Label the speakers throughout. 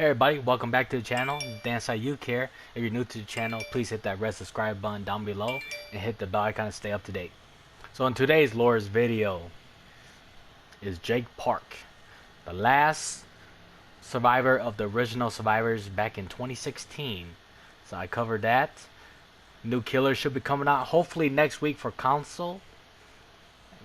Speaker 1: everybody, welcome back to the channel. Dan.v here. If you're new to the channel, please hit that red subscribe button down below and hit the bell icon to stay up to date. So in today's lore's video is Jake Park, the last survivor of the original survivors back in 2016. So I covered that. New killer should be coming out hopefully next week for console.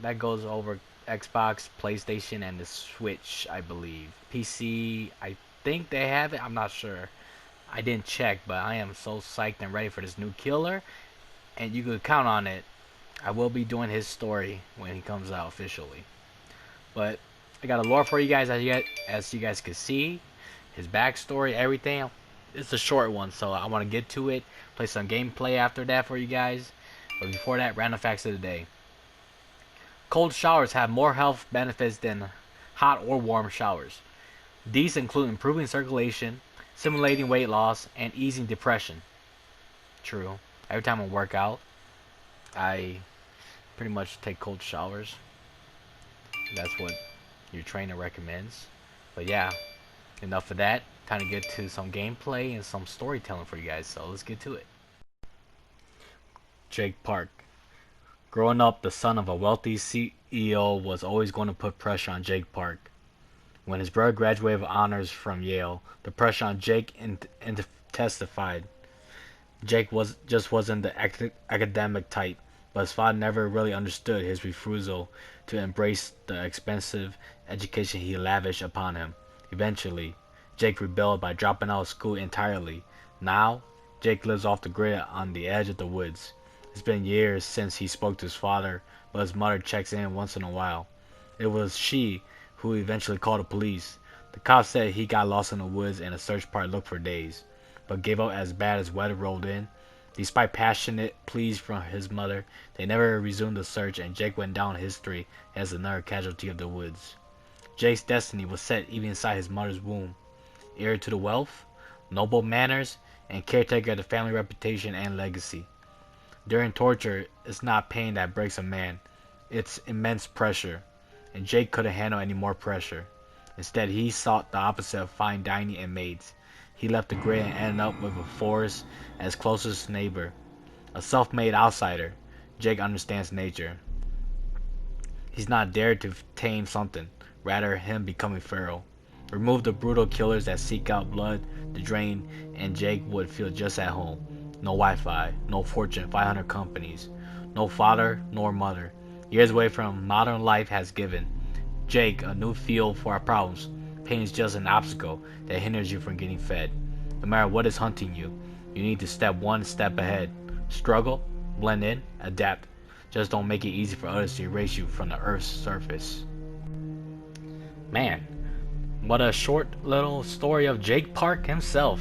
Speaker 1: That goes over Xbox, PlayStation, and the Switch, I believe. PC, I think they have it. I'm not sure. I didn't check, but I am so psyched and ready for this new killer. And you could count on it. I will be doing his story when he comes out officially. But I got a lore for you guys, as you guys can see. His backstory, everything. It's a short one, so I want to get to it. Play some gameplay after that for you guys. But before that, random facts of the day. Cold showers have more health benefits than hot or warm showers. These include improving circulation, simulating weight loss, and easing depression. True. Every time I work out, I pretty much take cold showers. That's what your trainer recommends. But yeah, enough of that. Time to get to some gameplay and some storytelling for you guys. So let's get to it. Jake Park. Growing up, the son of a wealthy CEO was always going to put pressure on Jake Park. When his brother graduated with honors from Yale, the pressure on Jake intensified. Jake wasn't the academic type, but his father never really understood his refusal to embrace the expensive education he lavished upon him. Eventually, Jake rebelled by dropping out of school entirely. Now, Jake lives off the grid on the edge of the woods. It's been years since he spoke to his father, but his mother checks in once in a while. It was she who eventually called the police. The cops said he got lost in the woods and a search party looked for days, but gave up as bad as weather rolled in. Despite passionate pleas from his mother, they never resumed the search, and Jake went down in history as another casualty of the woods. Jake's destiny was set even inside his mother's womb. Heir to the wealth, noble manners, and caretaker of the family reputation and legacy. During torture, it's not pain that breaks a man, it's immense pressure, and Jake couldn't handle any more pressure. Instead, he sought the opposite of fine dining and maids. He left the grid and ended up with a forest as closest neighbor. A self-made outsider, Jake understands nature. He's not dared to tame something, rather him becoming feral. Remove the brutal killers that seek out blood to drain, and Jake would feel just at home. No Wi-Fi, no Fortune 500 companies, no father nor mother. Years away from modern life has given Jake a new feel for our problems. Pain is just an obstacle that hinders you from getting fed. No matter what is hunting you, you need to step one step ahead. Struggle, blend in, adapt. Just don't make it easy for others to erase you from the earth's surface. Man, what a short little story of Jake Park himself.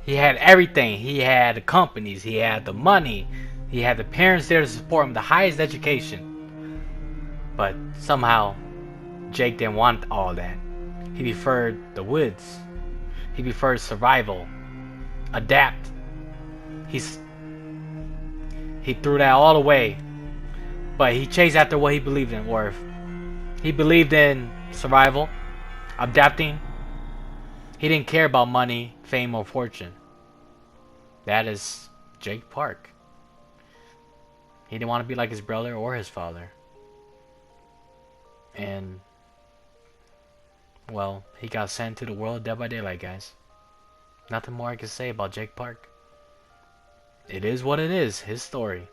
Speaker 1: He had everything. He had the companies, he had the money, he had the parents there to support him, the highest education. But somehow, Jake didn't want all that. He preferred the woods. He preferred survival. Adapt. He threw that all away. But he chased after what he believed in, or he believed in survival, adapting. He didn't care about money, fame, or fortune. That is Jake Park. He didn't want to be like his brother or his father. And, well, he got sent to the world Dead by Daylight, guys. Nothing more I can say about Jake Park. It is what it is, his story.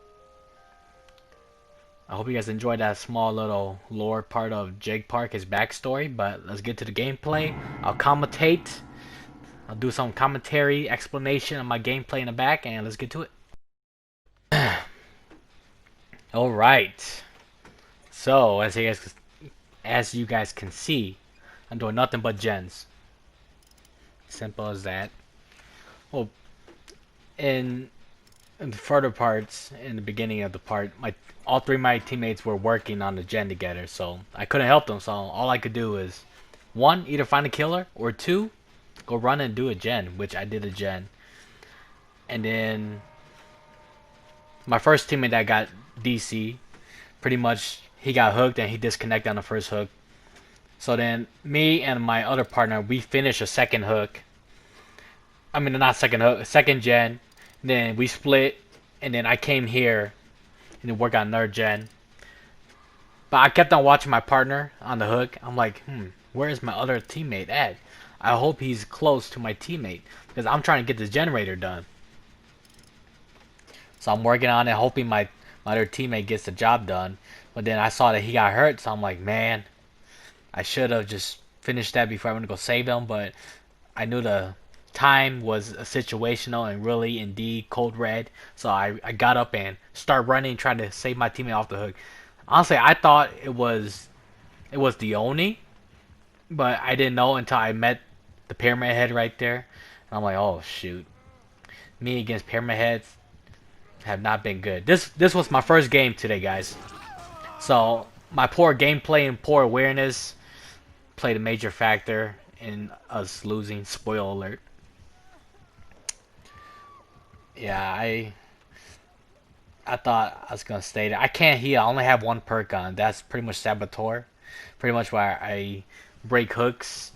Speaker 1: I hope you guys enjoyed that small little lore part of Jake Park, his backstory. But let's get to the gameplay. I'll commentate. I'll do some commentary, explanation of my gameplay in the back, and let's get to it. Alright. So, as you guys can see, I'm doing nothing but gens. Simple as that. Well, in the further parts, in the beginning of the part, all three of my teammates were working on the gen together, so I couldn't help them. So all I could do is, one, either find a killer, or two, go run and do a gen, which I did a gen. And then my first teammate that got DC, pretty much he got hooked and he disconnected on the first hook. So then me and my other partner, we finished a second hook, I mean, not second hook, second gen. Then we split, and then I came here and then worked on third gen. But I kept on watching my partner on the hook. I'm like, where is my other teammate at? I hope he's close to my teammate because I'm trying to get this generator done. So I'm working on it, hoping my other teammate gets the job done. But then I saw that he got hurt, so I'm like, man, I should have just finished that before I went to go save him. But I knew the time was situational and really indeed cold red. So I got up and started running, trying to save my teammate off the hook. Honestly, I thought it was the Oni, but I didn't know until I met the Pyramid Head right there. And I'm like, oh shoot, me against Pyramid Heads have not been good. This was my first game today, guys. So my poor gameplay and poor awareness played a major factor in us losing. Spoiler alert. Yeah, I thought I was gonna stay there. I can't heal. I only have one perk on. That's pretty much Saboteur. Pretty much why I break hooks.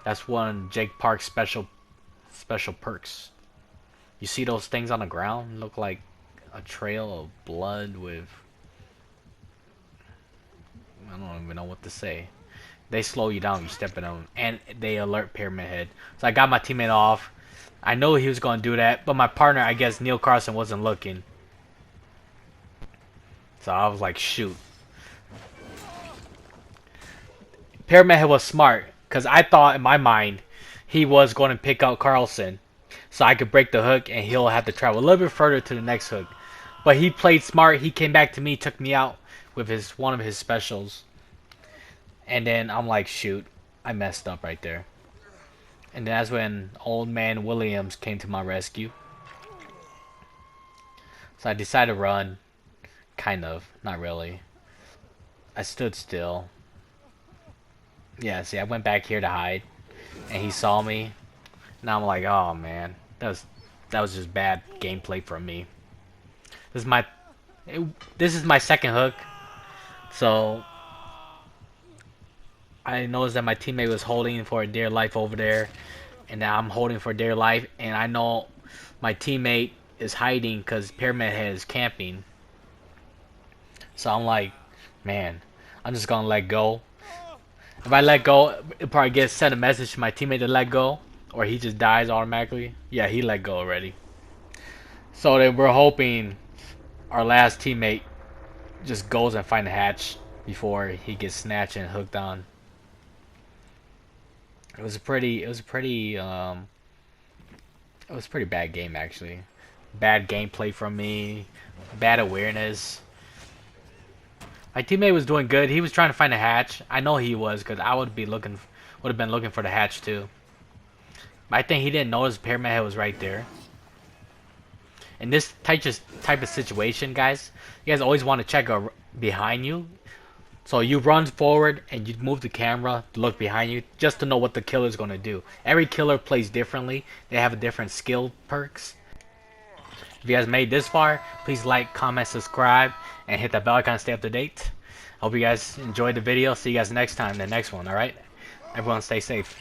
Speaker 1: That's one Jake Park's special perks. You see those things on the ground? Look like a trail of blood with... I don't even know what to say. They slow you down, you step in them, and they alert Pyramid Head. So I got my teammate off. I know he was going to do that, but my partner, I guess Neil Carson, wasn't looking. So I was like, shoot. Pyramid Head was smart, because I thought in my mind he was going to pick out Carlson. So I could break the hook and he'll have to travel a little bit further to the next hook. But he played smart. He came back to me, took me out with one of his specials. And then I'm like, shoot, I messed up right there. And that's when old man Williams came to my rescue. So I decided to run. Kind of, not really. I stood still. Yeah, see, I went back here to hide. And he saw me. Now I'm like, oh man, that was just bad gameplay from me. This is my second hook, so I noticed that my teammate was holding for dear life over there, and now I'm holding for dear life, and I know my teammate is hiding because Pyramid Head is camping. So I'm like, man, I'm just gonna let go. If I let go, it'll probably send a message to my teammate to let go. Or he just dies automatically. Yeah, he let go already. So then we're hoping our last teammate just goes and find the hatch before he gets snatched and hooked on. It was a pretty bad game actually. Bad gameplay from me. Bad awareness. My teammate was doing good. He was trying to find a hatch. I know he was because I would have been looking for the hatch too. I think he didn't notice Pyramid Head was right there. In this type of situation, guys, you guys always want to check behind you. So you run forward and you move the camera to look behind you just to know what the killer is going to do. Every killer plays differently. They have a different skill perks. If you guys made this far, please like, comment, subscribe, and hit that bell icon to stay up to date. Hope you guys enjoyed the video. See you guys next time in the next one, alright? Everyone stay safe.